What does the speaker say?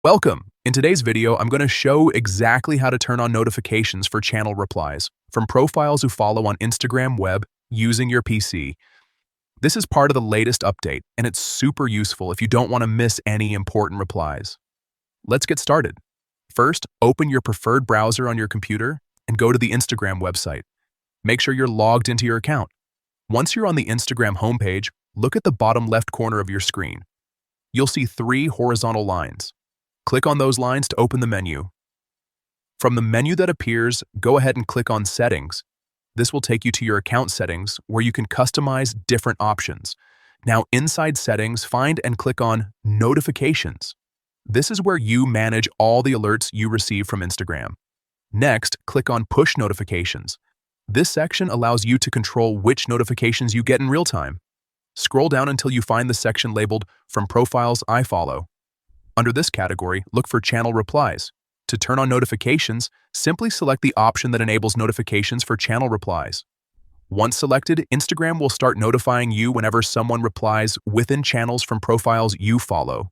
Welcome! In today's video, I'm going to show exactly how to turn on notifications for channel replies from profiles who follow on Instagram web using your PC. This is part of the latest update, and it's super useful if you don't want to miss any important replies. Let's get started. First, open your preferred browser on your computer and go to the Instagram website. Make sure you're logged into your account. Once you're on the Instagram homepage, look at the bottom left corner of your screen. You'll see 3 horizontal lines. Click on those lines to open the menu. From the menu that appears, go ahead and click on Settings. This will take you to your account settings where you can customize different options. Now inside Settings, find and click on Notifications. This is where you manage all the alerts you receive from Instagram. Next, click on Push Notifications. This section allows you to control which notifications you get in real time. Scroll down until you find the section labeled From Profiles I Follow. Under this category, look for Channel Replies. To turn on notifications, simply select the option that enables notifications for channel replies. Once selected, Instagram will start notifying you whenever someone replies within channels from profiles you follow.